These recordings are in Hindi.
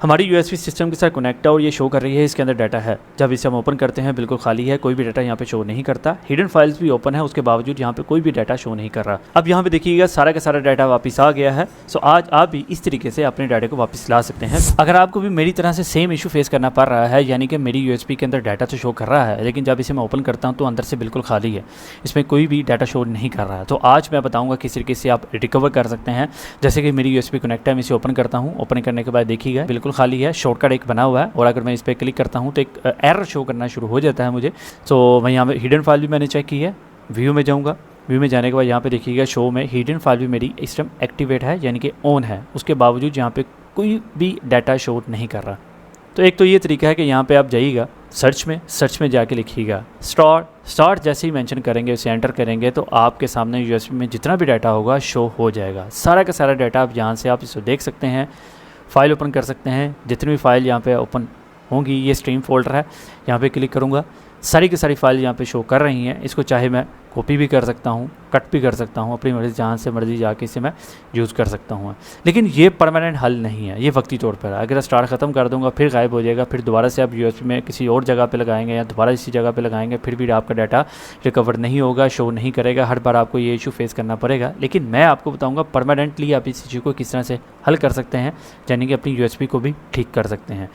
हमारी यूएसबी सिस्टम के साथ कनेक्ट है और ये शो कर रही है इसके अंदर डाटा है। जब इसे हम ओपन करते हैं बिल्कुल खाली है, कोई भी डाटा यहाँ पे शो नहीं करता। हिडन फाइल्स भी ओपन है, उसके बावजूद यहाँ पे कोई भी डाटा शो नहीं कर रहा। अब यहाँ पे देखिएगा सारा का सारा डाटा वापस आ गया है। सो आज आप भी इस तरीके से अपने डाटा को वापस ला सकते हैं। अगर आपको भी मेरी तरह से सेम इशू फेस करना पड़ रहा है, यानी कि मेरी यूएसबी के अंदर डाटा तो शो कर रहा है लेकिन जब इसे मैं ओपन करता हूँ तो अंदर से बिल्कुल खाली है, इसमें कोई भी डाटा शो नहीं कर रहा है, तो आज मैं बताऊँगा किस तरीके से आप रिकवर कर सकते हैं। जैसे कि मेरी यूएसबी कनेक्ट है, मैं इसे ओपन करता हूँ। ओपन करने के बाद देखिएगा बिल्कुल खाली है, शॉर्टकट एक बना हुआ है और अगर मैं इस पर क्लिक करता हूं तो एक एरर शो करना शुरू हो जाता है मुझे। तो मैं यहाँ पे हिडन फाइल भी मैंने चेक की है, व्यू में जाऊँगा। व्यू में जाने के बाद यहाँ पे देखिएगा शो में हिडन फाइल भी मेरी इस टाइम एक्टिवेट है, यानी कि ऑन है। उसके बावजूद यहाँ पे कोई भी डाटा शो नहीं कर रहा। तो एक तो ये तरीका है कि यहाँ पे आप जाइएगा सर्च में जाके लिखिएगा स्टार्ट। जैसे ही मेंशन करेंगे, उसे एंटर करेंगे तो आपके सामने यूएसबी में जितना भी डाटा होगा शो हो जाएगा। सारा का सारा डाटा आप यहाँ से आप इसे देख सकते हैं, फाइल ओपन कर सकते हैं। जितनी भी फाइल यहाँ पे ओपन होंगी, ये स्ट्रीम फोल्डर है, यहाँ पे क्लिक करूँगा, सारी की सारी फाइल यहाँ पे शो कर रही हैं। इसको चाहे मैं कॉपी भी कर सकता हूँ, कट भी कर सकता हूँ, अपनी मर्ज़ी जहाँ से मर्ज़ी जाके इसे मैं यूज़ कर सकता हूँ। लेकिन ये परमानेंट हल नहीं है, ये वक्ती तौर पर है। अगर स्टार्ट ख़त्म कर दूँगा फिर गायब हो जाएगा, फिर दोबारा से आप यूएसबी में किसी और जगह पे लगाएंगे या दोबारा इसी जगह पे लगाएंगे, फिर भी आपका डाटा रिकवर नहीं होगा, शो नहीं करेगा। हर बार आपको ये इशू फेस करना पड़ेगा। लेकिन मैं आपको बताऊँगा परमानेंटली आप इस इशू को किस तरह से हल कर सकते हैं, यानी कि अपनी यूएसबी को भी ठीक कर सकते हैं।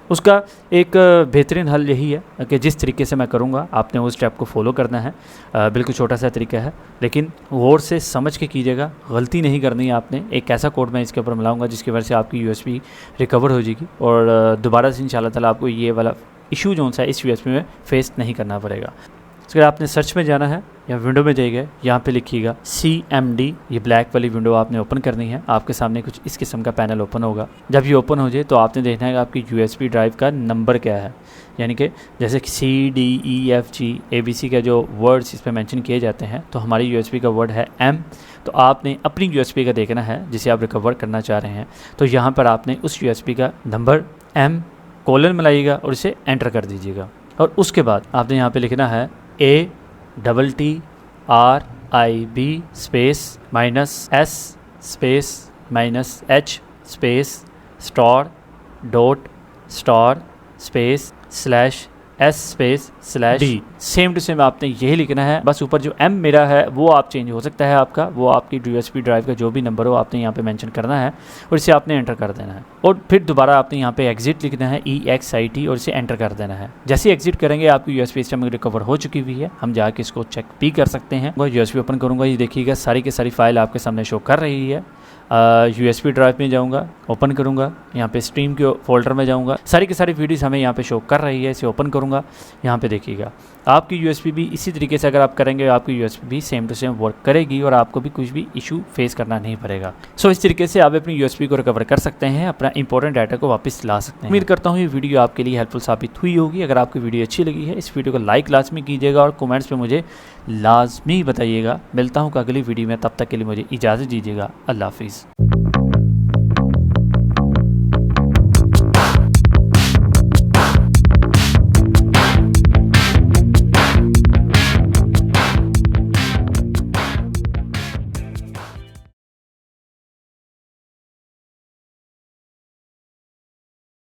उसका एक बेहतरीन हल यही है कि जिस तरीके से मैं करूँगा आपने उस स्टेप को फॉलो करना है। बिल्कुल छोटा सा तरीका है लेकिन गौर से समझ के कीजिएगा, गलती नहीं करनी है आपने। एक ऐसा कोड मैं इसके ऊपर मिलाऊंगा जिसकी वजह से आपकी यूएसबी रिकवर हो जाएगी और दोबारा से इंशाल्लाह ताला आपको ये वाला इशू जो सा इस यूएसबी में फेस नहीं करना पड़ेगा। अगर आपने सर्च में जाना है या विंडो में जाइएगा, यहाँ पे लिखिएगा CMD, ये ब्लैक वाली विंडो आपने ओपन करनी है। आपके सामने कुछ इस किस्म का पैनल ओपन होगा। जब ये ओपन हो जाए तो आपने देखना है कि आपकी USB ड्राइव का नंबर क्या है, यानी कि जैसे CDEFG ABC के जो वर्ड्स इस पर मैंशन किए जाते हैं, तो हमारी USB का वर्ड है M। तो आपने अपनी USB का देखना है जिसे आप रिकवर करना चाह रहे हैं। तो यहाँ पर आपने उस USB का नंबर M कोलन मिलाइएगा और इसे एंटर कर दीजिएगा। और उसके बाद आपने यहाँ पे लिखना है ATTRIB space -S space -H space star space /S space /D। Same to same आपने यही लिखना है, बस ऊपर जो M मेरा है वो आप चेंज हो सकता है आपका, वो आपकी USB ड्राइव का जो भी नंबर हो आपने यहाँ पे मेंशन करना है और इसे आपने एंटर कर देना है। और फिर दोबारा आपने यहाँ पे एग्जिट लिखना है EXIT और इसे एंटर कर देना है। जैसे ही एग्जिट करेंगे आपकी USB सिस्टम रिकवर हो चुकी हुई है। हम जाके इसको चेक भी कर सकते हैं। USB ओपन करूँगा, ये देखिएगा सारी की सारी फाइल आपके सामने शो कर रही है। USB ड्राइव में जाऊँगा, ओपन करूँगा, यहाँ पे स्ट्रीम के फोल्डर में जाऊँगा, सारी की सारी वीडियोस हमें यहाँ पे शो कर रही है। इसे ओपन करूँगा, यहाँ पे देखिएगा आपकी USB भी इसी तरीके से अगर आप करेंगे आपकी USB भी सेम टू सेम वर्क करेगी और आपको भी कुछ भी इशू फेस करना नहीं पड़ेगा। सो इस तरीके से आप अपनी USB को रिकवर कर सकते हैं, अपना इंपॉर्टेंट डाटा को वापस ला सकते हैं। उम्मीद करता हूँ ये वीडियो आपके लिए हेल्पफुल साबित हुई होगी। अगर आपकी वीडियो अच्छी लगी है इस वीडियो को लाइक लाजमी कीजिएगा और कमेंट्स में मुझे लाजमी बताइएगा। मिलता हूँ अगली वीडियो में, तब तक के लिए मुझे इजाज़त दीजिएगा। अल्लाह हाफिज़।